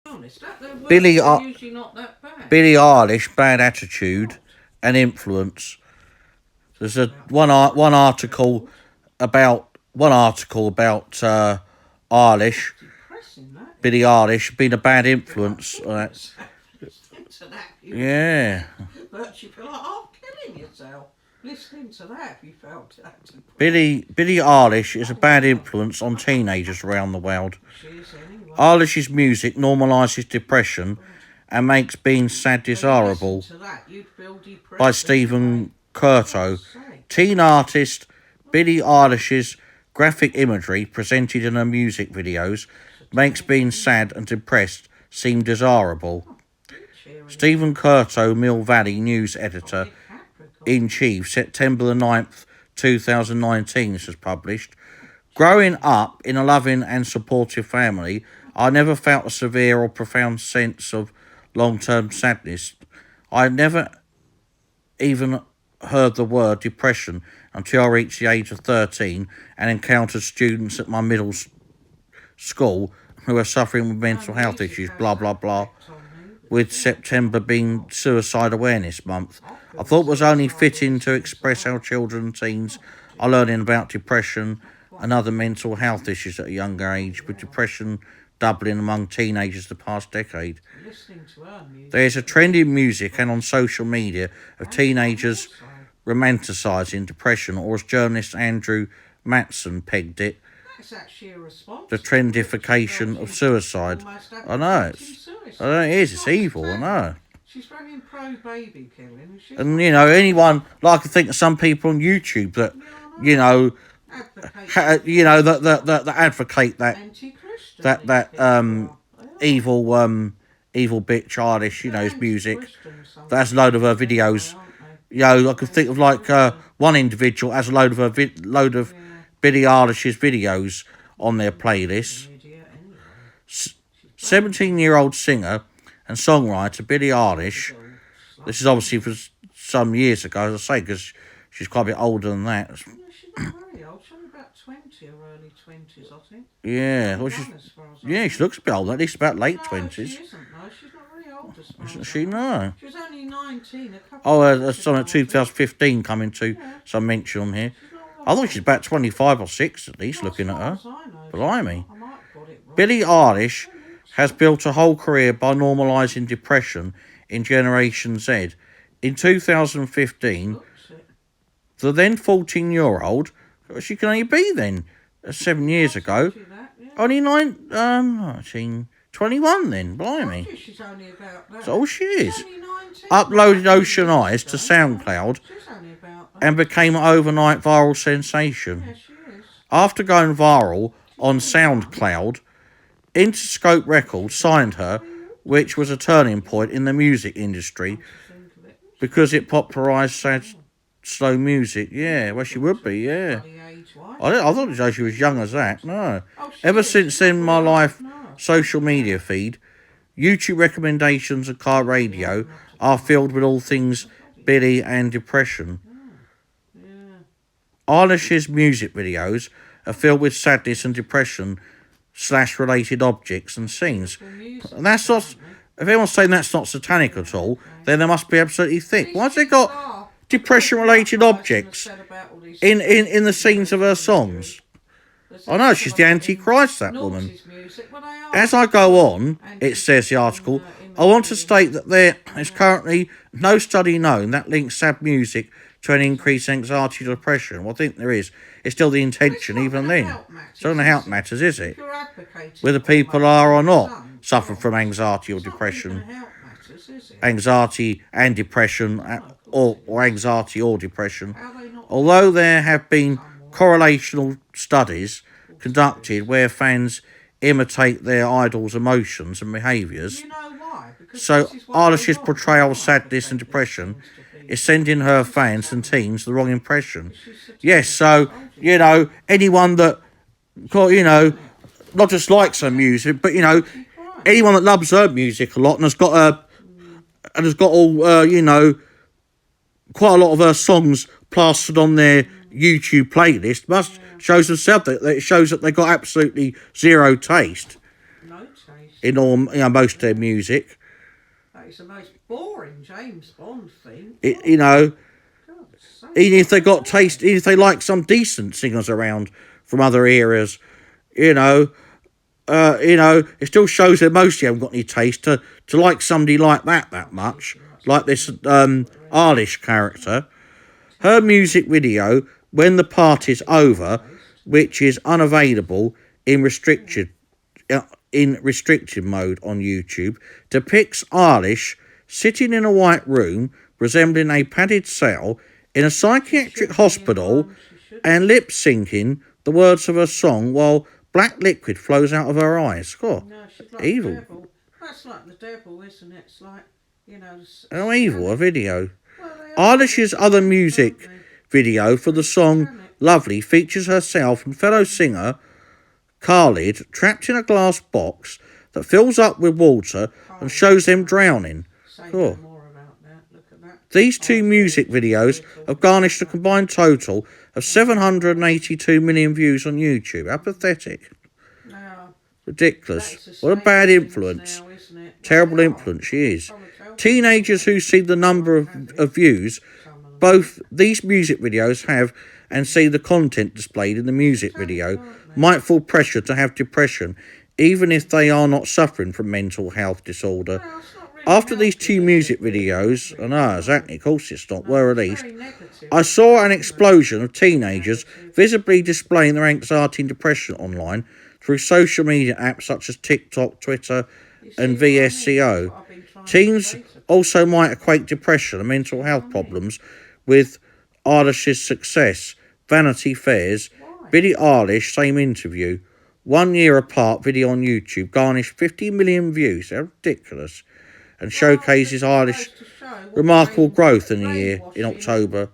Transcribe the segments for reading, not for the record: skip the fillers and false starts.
Honest, their works Billie, are usually not that bad. Billie Eilish, bad attitude and influence. There's one article about Eilish, Depressing, that is. Billie Eilish being a bad influence. Listening to that, Yeah. but you feel like killing yourself. Listening to that, you felt that. Billie Eilish is a bad influence on teenagers around the world. She is anyway. Eilish's music normalises depression and makes being sad desirable. To that, you'd feel depressed By Stephen Curto. Say. Teen artist Billie Eilish's graphic imagery presented in her music videos makes being sad and depressed seem desirable. Stephen Curto, Mill Valley News Editor in Chief, September the 9th, 2019, this was published. Growing up in a loving and supportive family, I never felt a severe or profound sense of long-term sadness. I never even heard the word depression until I reached the age of 13 and encountered students at my middle school who were suffering with mental health issues, blah, blah, blah, with September being Suicide Awareness Month. I thought it was only fitting to express how children and teens are learning about depression and other mental health issues at a younger age, with depression doubling among teenagers the past decade. There is a trend in music and on social media of teenagers romanticising depression, or as journalist Andrew Matson pegged it, the trendification of suicide. I know, it is, it's evil, I know. She's very pro-baby killing. And, anyone, like I think of some people on YouTube that, that advocate that evil bitch Eilish, his music. That's a load of her videos. I could think of one individual has a load of Billie Eilish's videos on their playlist. 17-year-old singer and songwriter Billie Eilish. This is obviously for some years ago, as I say, because she's quite a bit older than that. Yeah, she's not very old. She's only about 20 or early 20s, I think. Yeah, well, she looks a bit old, at least about late 20s. She isn't, no. She's not very old, as far Isn't as she? No. She was only 19 a couple of there's something 2015 coming to some mention on here. I thought she's about 25 or 6 at least, looking at her. Blimey. Billie Eilish has built a whole career by normalising depression in Generation Z. In 2015, the then 14-year-old, she can only be then, 7 years ago, only 21 then, blimey. She's only about that. That's all she is. Uploaded Ocean Eyes to SoundCloud and became an overnight viral sensation. Yeah, she is. After going viral on SoundCloud, Interscope Records signed her, which was a turning point in the music industry because it popularised sad, slow music. Yeah, well, she would be, yeah. I thought she was young as that, no. Ever since then, my life social media feed, YouTube recommendations and car radio are filled with all things Billie and depression. Eilish's music videos are filled with sadness and depression / related objects and scenes. And that's not, if anyone's saying that's not satanic at all, then they must be absolutely thick. Why's they got depression related objects in the scenes of her songs? I know, she's the Antichrist, that woman. As I go on, it says the article, I want to state that there is currently no study known that links sad music to an increased anxiety or depression. Well, I think there is. It's still the intention, even then. It's not how it matters, is it? Whether people are or not suffering from anxiety or depression. Anxiety and depression, or anxiety or depression. Although there have been correlational studies conducted where fans imitate their idols' emotions and behaviours. So Eilish's portrayal of sadness and depression is sending her fans and teens the wrong impression. Yes, so, anyone that, not just likes her music, but, anyone that loves her music a lot and has got all, quite a lot of her songs plastered on their YouTube playlist must shows themselves that it shows that they got absolutely zero taste. No taste. in all, most of their music. That is the most boring James Bond thing. Even if they got taste, even if they like some decent singers around from other eras, it still shows that most of you haven't got any taste to like somebody like that much, like this Eilish character. Her music video, When the Party's Over, which is unavailable in restricted mode on YouTube, depicts Eilish sitting in a white room resembling a padded cell in a psychiatric hospital and lip-syncing the words of her song while black liquid flows out of her eyes. God, No, she's like evil. The devil. That's like the devil, isn't it? It's like, How evil a video. Well, Eilish's other music video for the song Lovely features herself and fellow singer Khalid trapped in a glass box that fills up with water and shows them drowning. Oh. These two music videos have garnished a combined total of 782 million views on YouTube. How pathetic. Ridiculous. What a bad influence. Terrible influence she is. Teenagers who see the number of views both these music videos have and see the content displayed in the music video might feel pressure to have depression even if they are not suffering from mental health disorder. After these two music videos, exactly, of course it's not, were released, I saw an explosion of teenagers visibly displaying their anxiety and depression online through social media apps such as TikTok, Twitter and VSCO. Teens also might equate depression and mental health problems with Eilish's success. Vanity Fair's Billie Eilish, same interview. 1 year apart video on YouTube garnished 50 million views. They're ridiculous. And showcases Eilish's remarkable growth in the year in October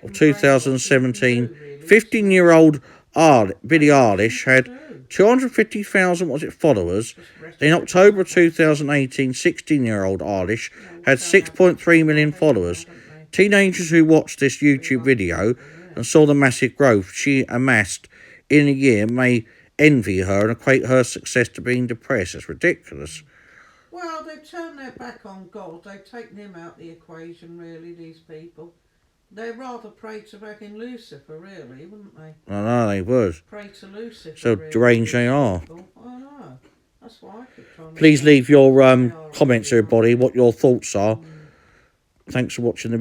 of 2017. 15-year-old Billie Eilish had 250,000 followers. In October of 2018, 16-year-old Eilish had 6.3 million followers. Teenagers who watched this YouTube video and saw the massive growth she amassed in a year may envy her and equate her success to being depressed. It's ridiculous. Well, they've turned their back on God. They've taken him out of the equation, really, these people. They'd rather pray to fucking Lucifer, really, wouldn't they? I know, they would. Pray to Lucifer. So really, deranged they are. I know. That's why I keep trying to... Please leave your comments, everybody, what your thoughts are. Thanks for watching the video.